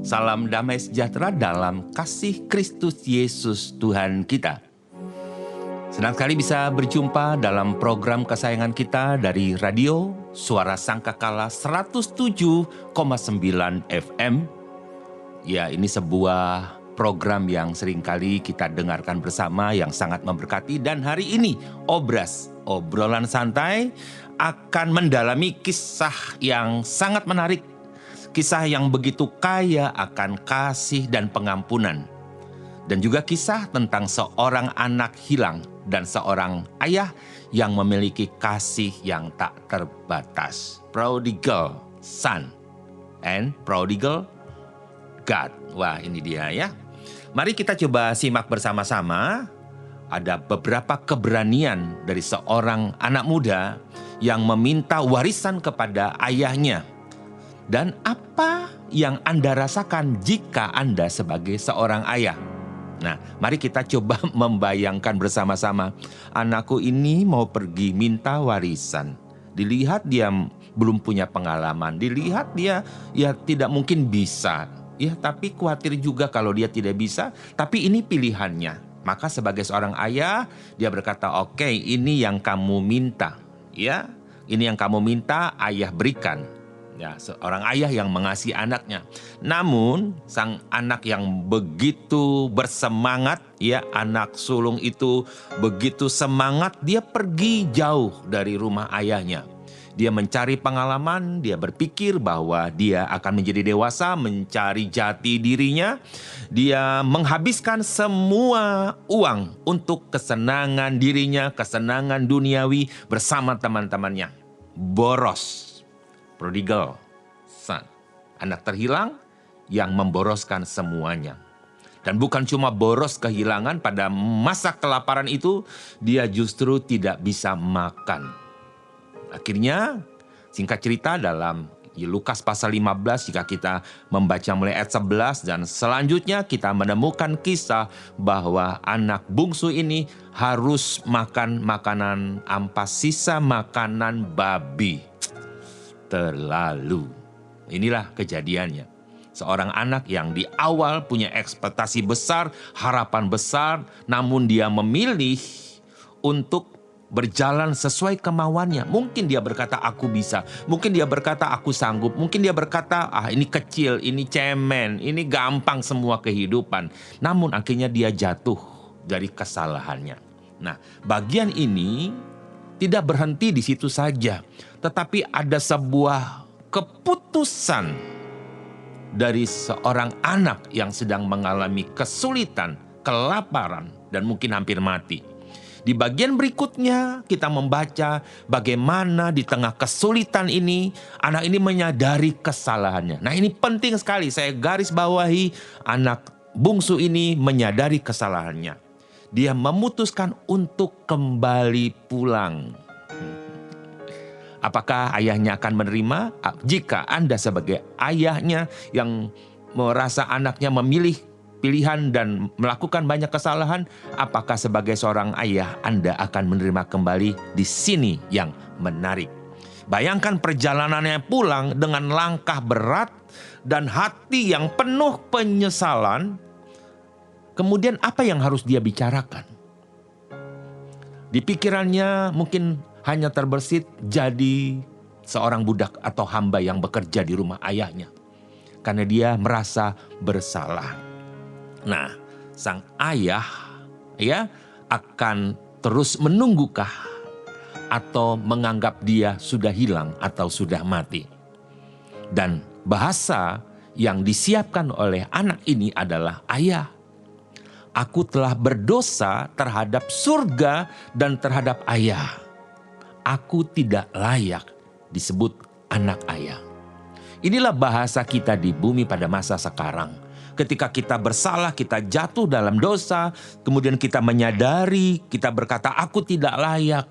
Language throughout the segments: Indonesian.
Salam damai sejahtera dalam kasih Kristus Yesus Tuhan kita. Senang sekali bisa berjumpa dalam program kesayangan kita dari radio Suara Sangkakala 107,9 FM. Ya, ini sebuah program yang seringkali kita dengarkan bersama yang sangat memberkati. Dan hari ini obrolan santai akan mendalami kisah yang sangat menarik. Kisah yang begitu kaya akan kasih dan pengampunan. Dan juga kisah tentang seorang anak hilang dan seorang ayah yang memiliki kasih yang tak terbatas. Prodigal son and prodigal God. Wah, ini dia ya. Mari kita coba simak bersama-sama. Ada beberapa keberanian dari seorang anak muda yang meminta warisan kepada ayahnya. Dan apa yang Anda rasakan jika Anda sebagai seorang ayah? Nah, mari kita coba membayangkan bersama-sama. Anakku ini mau pergi minta warisan. Dilihat dia belum punya pengalaman. Dilihat dia ya tidak mungkin bisa. Ya, tapi khawatir juga kalau dia tidak bisa. Tapi ini pilihannya. Maka sebagai seorang ayah, dia berkata, oke, ini yang kamu minta. Ya, ini yang kamu minta, ayah berikan. Ya, seorang ayah yang mengasihi anaknya. Namun sang anak yang begitu bersemangat, ya, anak sulung itu begitu semangat, dia pergi jauh dari rumah ayahnya. Dia mencari pengalaman, dia berpikir bahwa dia akan menjadi dewasa, mencari jati dirinya. Dia menghabiskan semua uang untuk kesenangan dirinya, kesenangan duniawi bersama teman-temannya. Boros. Prodigal son, anak terhilang yang memboroskan semuanya. Dan bukan cuma boros kehilangan, pada masa kelaparan itu dia justru tidak bisa makan. Akhirnya singkat cerita dalam Lukas pasal 15 jika kita membaca mulai ayat 11 dan selanjutnya kita menemukan kisah bahwa anak bungsu ini harus makan makanan ampas, sisa makanan babi. Terlalu. Inilah kejadiannya. Seorang anak yang di awal punya ekspektasi besar, harapan besar, namun dia memilih untuk berjalan sesuai kemauannya. Mungkin dia berkata, aku bisa. Mungkin dia berkata, aku sanggup. Mungkin dia berkata, ini kecil, ini cemen, ini gampang semua kehidupan. Namun akhirnya dia jatuh dari kesalahannya. Nah, bagian ini tidak berhenti di situ saja, tetapi ada sebuah keputusan dari seorang anak yang sedang mengalami kesulitan, kelaparan, dan mungkin hampir mati. Di bagian berikutnya kita membaca bagaimana di tengah kesulitan ini, anak ini menyadari kesalahannya. Nah, ini penting sekali, saya garis bawahi, anak bungsu ini menyadari kesalahannya. Dia memutuskan untuk kembali pulang. Apakah ayahnya akan menerima? Jika Anda sebagai ayahnya yang merasa anaknya memilih pilihan dan melakukan banyak kesalahan, apakah sebagai seorang ayah Anda akan menerima kembali? Di sini yang menarik. Bayangkan perjalanannya pulang dengan langkah berat dan hati yang penuh penyesalan. Kemudian apa yang harus dia bicarakan? Di pikirannya mungkin hanya terbersit jadi seorang budak atau hamba yang bekerja di rumah ayahnya. Karena dia merasa bersalah. Nah, sang ayah ya akan terus menunggukah atau menganggap dia sudah hilang atau sudah mati. Dan bahasa yang disiapkan oleh anak ini adalah, ayah, aku telah berdosa terhadap surga dan terhadap ayah. Aku tidak layak disebut anak ayah. Inilah bahasa kita di bumi pada masa sekarang. Ketika kita bersalah, kita jatuh dalam dosa, kemudian kita menyadari, kita berkata, aku tidak layak.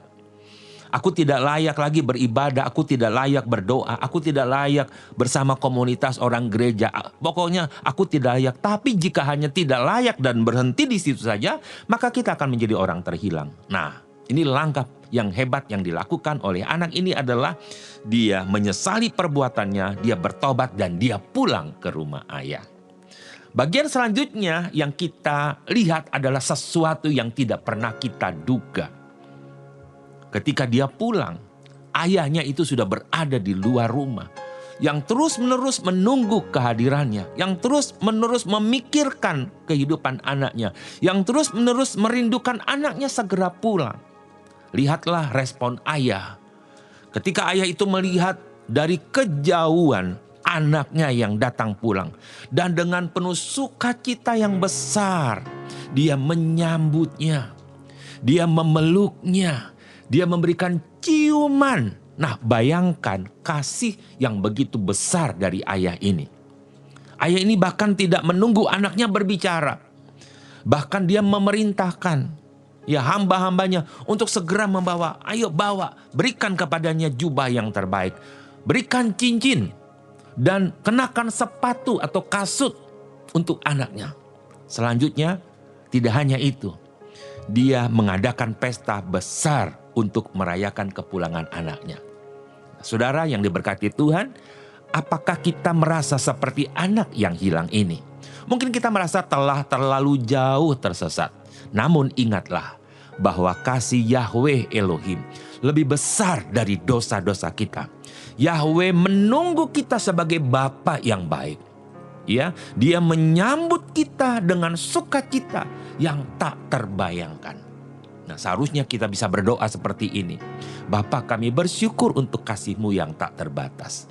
Aku tidak layak lagi beribadah, aku tidak layak berdoa, aku tidak layak bersama komunitas orang gereja. Pokoknya aku tidak layak. Tapi jika hanya tidak layak dan berhenti di situ saja, maka kita akan menjadi orang terhilang. Nah, ini langkah yang hebat yang dilakukan oleh anak ini adalah dia menyesali perbuatannya, dia bertobat dan dia pulang ke rumah ayah. Bagian selanjutnya yang kita lihat adalah sesuatu yang tidak pernah kita duga. Ketika dia pulang, ayahnya itu sudah berada di luar rumah, yang terus-menerus menunggu kehadirannya, yang terus-menerus memikirkan kehidupan anaknya, yang terus-menerus merindukan anaknya segera pulang. Lihatlah respon ayah. Ketika ayah itu melihat dari kejauhan anaknya yang datang pulang, dan dengan penuh sukacita yang besar, dia menyambutnya, dia memeluknya, dia memberikan ciuman. Nah, bayangkan kasih yang begitu besar dari ayah ini. Ayah ini bahkan tidak menunggu anaknya berbicara. Bahkan dia memerintahkan hamba-hambanya untuk segera membawa. Ayo bawa, berikan kepadanya jubah yang terbaik. Berikan cincin dan kenakan sepatu atau kasut untuk anaknya. Selanjutnya, tidak hanya itu. Dia mengadakan pesta besar untuk merayakan kepulangan anaknya. Saudara yang diberkati Tuhan, apakah kita merasa seperti anak yang hilang ini? Mungkin kita merasa telah terlalu jauh tersesat. Namun ingatlah bahwa kasih Yahweh Elohim lebih besar dari dosa-dosa kita. Yahweh menunggu kita sebagai Bapa yang baik. Ya, Dia menyambut kita dengan sukacita yang tak terbayangkan. Nah, seharusnya kita bisa berdoa seperti ini. Bapa, kami bersyukur untuk kasih-Mu yang tak terbatas.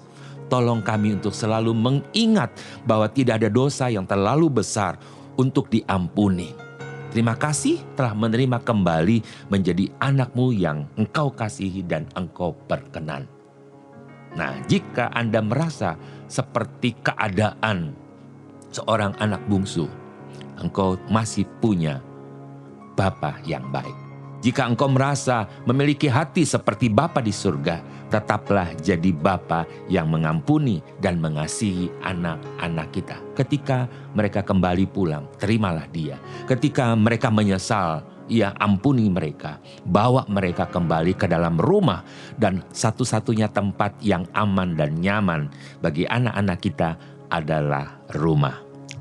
Tolong kami untuk selalu mengingat bahwa tidak ada dosa yang terlalu besar untuk diampuni. Terima kasih telah menerima kembali menjadi anak-Mu yang Engkau kasihi dan Engkau perkenan. Nah, jika Anda merasa seperti keadaan seorang anak bungsu, engkau masih punya Bapa yang baik. Jika engkau merasa memiliki hati seperti Bapa di surga, tetaplah jadi Bapa yang mengampuni dan mengasihi anak-anak kita. Ketika mereka kembali pulang, terimalah dia. Ketika mereka menyesal, ampuni mereka. Bawa mereka kembali ke dalam rumah, dan satu-satunya tempat yang aman dan nyaman bagi anak-anak kita adalah rumah.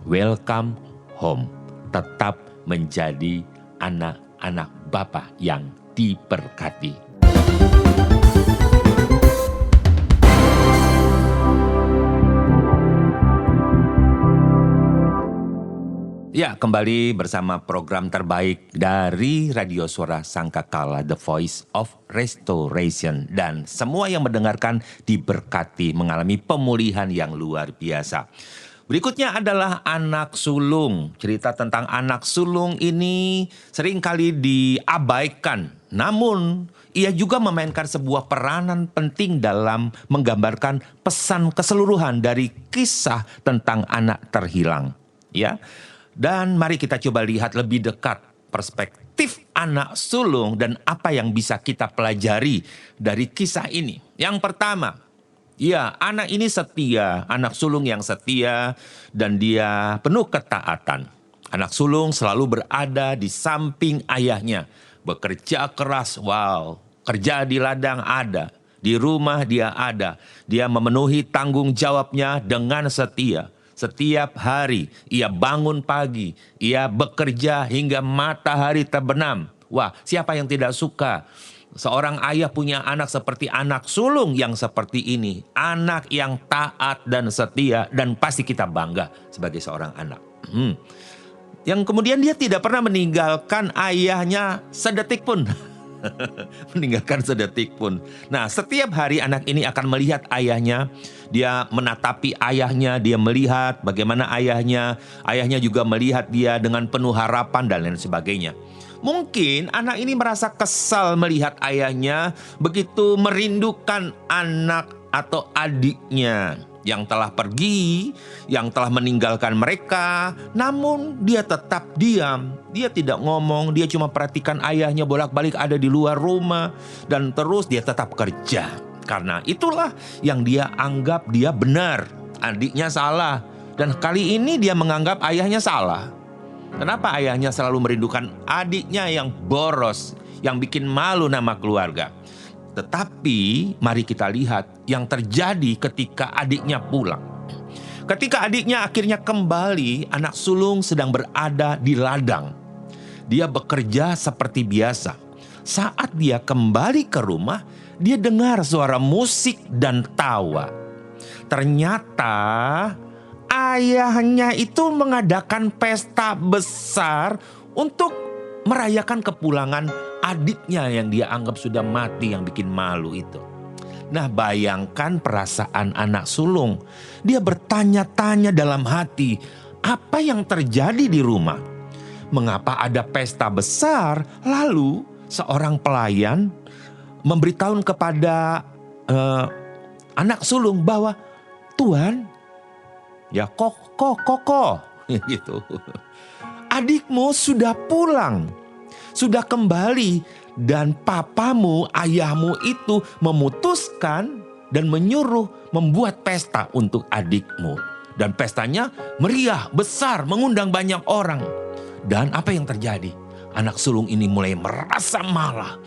Welcome home. Tetap menjadi anak Bapa yang diberkati. Ya, kembali bersama program terbaik dari Radio Suara Sangkakala, The Voice of Restoration. Dan semua yang mendengarkan diberkati, mengalami pemulihan yang luar biasa. Berikutnya adalah anak sulung. Cerita tentang anak sulung ini seringkali diabaikan. Namun, ia juga memainkan sebuah peranan penting dalam menggambarkan pesan keseluruhan dari kisah tentang anak terhilang. Ya. Dan mari kita coba lihat lebih dekat perspektif anak sulung dan apa yang bisa kita pelajari dari kisah ini. Yang pertama, anak ini setia, anak sulung yang setia dan dia penuh ketaatan. Anak sulung selalu berada di samping ayahnya, bekerja keras, kerja di ladang ada, di rumah dia ada. Dia memenuhi tanggung jawabnya dengan setia. Setiap hari ia bangun pagi, ia bekerja hingga matahari terbenam. Siapa yang tidak suka? Seorang ayah punya anak seperti anak sulung yang seperti ini. Anak yang taat dan setia, dan pasti kita bangga sebagai seorang anak. Yang kemudian dia tidak pernah meninggalkan ayahnya sedetik pun. Meninggalkan sedetik pun. Nah, setiap hari anak ini akan melihat ayahnya. Dia menatapi ayahnya, dia melihat bagaimana ayahnya juga melihat dia dengan penuh harapan dan lain sebagainya. Mungkin anak ini merasa kesal melihat ayahnya begitu merindukan anak atau adiknya yang telah pergi, yang telah meninggalkan mereka. Namun dia tetap diam, dia tidak ngomong, dia cuma perhatikan ayahnya bolak-balik ada di luar rumah. Dan terus dia tetap kerja. Karena itulah yang dia anggap dia benar, adiknya salah. Dan kali ini dia menganggap ayahnya salah. Kenapa ayahnya selalu merindukan adiknya yang boros, yang bikin malu nama keluarga? Tetapi mari kita lihat yang terjadi ketika adiknya pulang. Ketika adiknya akhirnya kembali, anak sulung sedang berada di ladang. Dia bekerja seperti biasa. Saat dia kembali ke rumah, dia dengar suara musik dan tawa. Ternyata ayahnya itu mengadakan pesta besar untuk merayakan kepulangan adiknya yang dia anggap sudah mati, yang bikin malu itu. Nah, bayangkan perasaan anak sulung. Dia bertanya-tanya dalam hati, apa yang terjadi di rumah? Mengapa ada pesta besar? Lalu seorang pelayan memberitahu kepada anak sulung bahwa, Tuan, ya kok gitu. Adikmu sudah pulang, sudah kembali, dan papamu, ayahmu itu memutuskan dan menyuruh membuat pesta untuk adikmu. Dan pestanya meriah, besar, mengundang banyak orang. Dan apa yang terjadi? Anak sulung ini mulai merasa marah.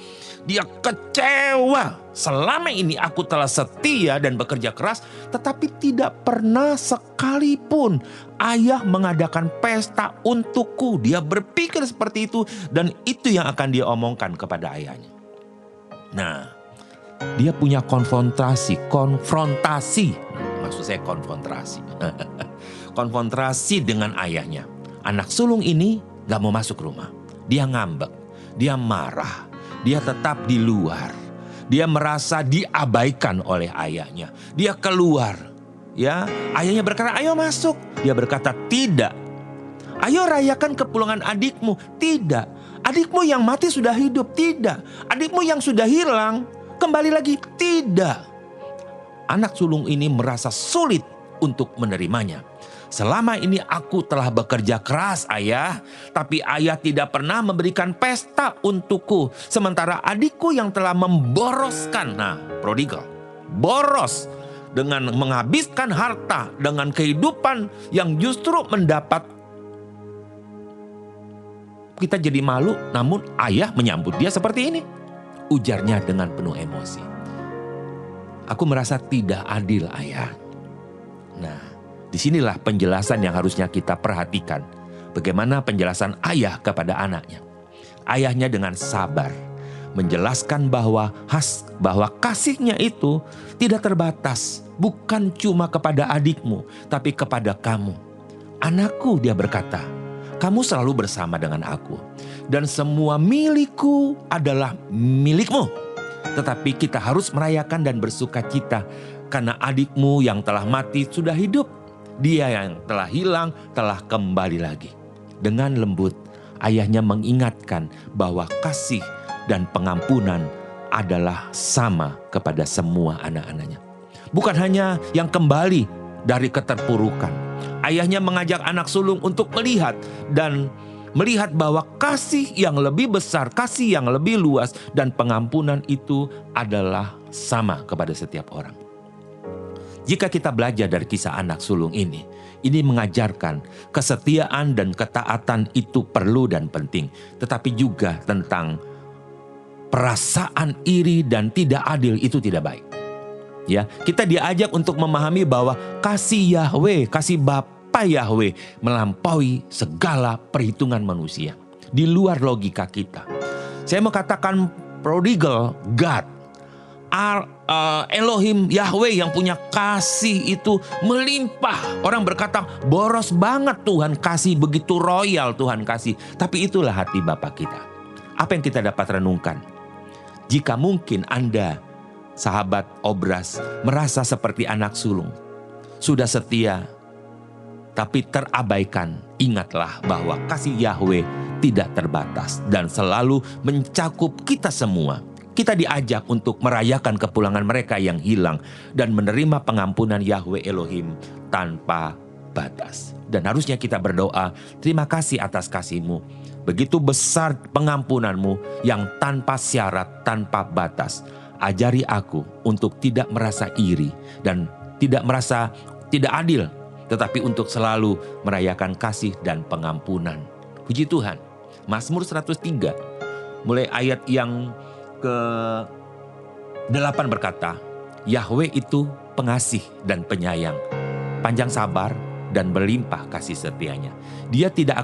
Dia kecewa. Selama ini aku telah setia dan bekerja keras, tetapi tidak pernah sekalipun ayah mengadakan pesta untukku. Dia berpikir seperti itu, dan itu yang akan dia omongkan kepada ayahnya. Nah, dia punya konfrontasi. Maksud saya konfrontasi. Konfrontasi dengan ayahnya. Anak sulung ini gak mau masuk rumah. Dia ngambek, dia marah. Dia tetap di luar. Dia merasa diabaikan oleh ayahnya. Dia keluar. Ya, ayahnya berkata, ayo masuk. Dia berkata, tidak. Ayo rayakan kepulangan adikmu. Tidak. Adikmu yang mati sudah hidup. Tidak. Adikmu yang sudah hilang kembali lagi. Tidak. Anak sulung ini merasa sulit untuk menerimanya. Selama ini aku telah bekerja keras, ayah, tapi ayah tidak pernah memberikan pesta untukku. Sementara adikku yang telah memboroskan, prodigal, boros dengan menghabiskan harta, dengan kehidupan yang justru mendapat kita jadi malu, namun ayah menyambut dia seperti ini. Ujarnya dengan penuh emosi. Aku merasa tidak adil, ayah. Nah, disinilah penjelasan yang harusnya kita perhatikan. Bagaimana penjelasan ayah kepada anaknya. Ayahnya dengan sabar menjelaskan bahwa kasihnya itu tidak terbatas. Bukan cuma kepada adikmu, tapi kepada kamu. Anakku, dia berkata, kamu selalu bersama dengan aku. Dan semua milikku adalah milikmu. Tetapi kita harus merayakan dan bersuka cita. Karena adikmu yang telah mati sudah hidup. Dia yang telah hilang telah kembali lagi. Dengan lembut, ayahnya mengingatkan bahwa kasih dan pengampunan adalah sama kepada semua anak-anaknya. Bukan hanya yang kembali dari keterpurukan. Ayahnya mengajak anak sulung untuk melihat bahwa kasih yang lebih besar, kasih yang lebih luas, dan pengampunan itu adalah sama kepada setiap orang. Jika kita belajar dari kisah anak sulung ini mengajarkan kesetiaan dan ketaatan itu perlu dan penting. Tetapi juga tentang perasaan iri dan tidak adil itu tidak baik. Ya, kita diajak untuk memahami bahwa kasih Yahweh, kasih Bapa Yahweh melampaui segala perhitungan manusia. Di luar logika kita. Saya mau katakan prodigal God. Elohim Yahweh yang punya kasih itu melimpah. Orang berkata boros banget Tuhan kasih, begitu royal Tuhan kasih. Tapi itulah hati Bapa kita. Apa yang kita dapat renungkan? Jika mungkin Anda, sahabat obras, merasa seperti anak sulung, sudah setia tapi terabaikan, ingatlah bahwa kasih Yahweh tidak terbatas dan selalu mencakup kita semua. Kita diajak untuk merayakan kepulangan mereka yang hilang dan menerima pengampunan Yahweh Elohim tanpa batas. Dan harusnya kita berdoa, terima kasih atas kasih-Mu. Begitu besar pengampunanmu yang tanpa syarat, tanpa batas. Ajari aku untuk tidak merasa iri dan tidak merasa tidak adil, tetapi untuk selalu merayakan kasih dan pengampunan. Puji Tuhan. Mazmur 103, mulai ayat yang ke-8 berkata, Yahweh itu pengasih dan penyayang, panjang sabar, dan berlimpah kasih setianya. Dia tidak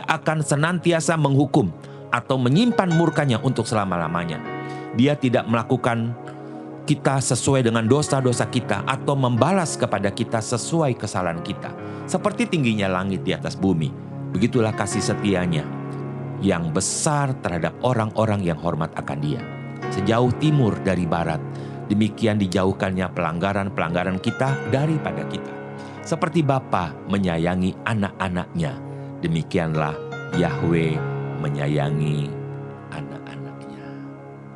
akan senantiasa menghukum atau menyimpan murkanya untuk selama-lamanya. Dia tidak melakukan kita sesuai dengan dosa-dosa kita atau membalas kepada kita sesuai kesalahan kita. Seperti tingginya langit di atas bumi, begitulah kasih setianya yang besar terhadap orang-orang yang hormat akan Dia. Sejauh timur dari barat, demikian dijauhkannya pelanggaran-pelanggaran kita daripada kita. Seperti Bapa menyayangi anak-anaknya, demikianlah Yahweh menyayangi anak-anaknya.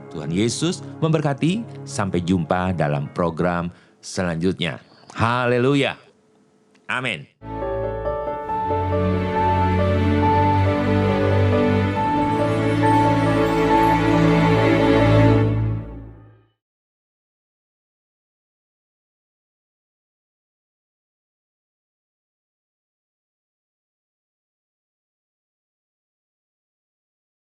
Tuhan Yesus memberkati. Sampai jumpa dalam program selanjutnya. Haleluya. Amin.